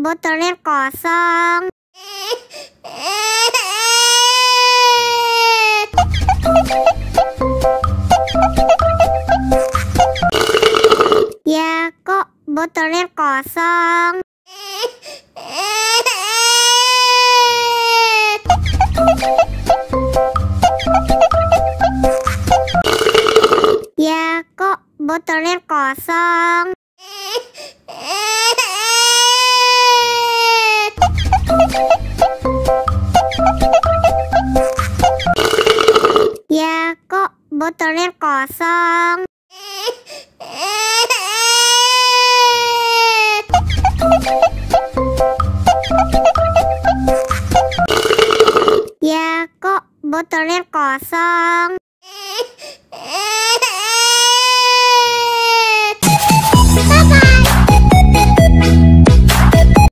botolnya kosong. Ya, kok botolnya kosong? Ya, kok botolnya kosong? Ya, kok botolnya kosong? Ya, kok botolnya kosong?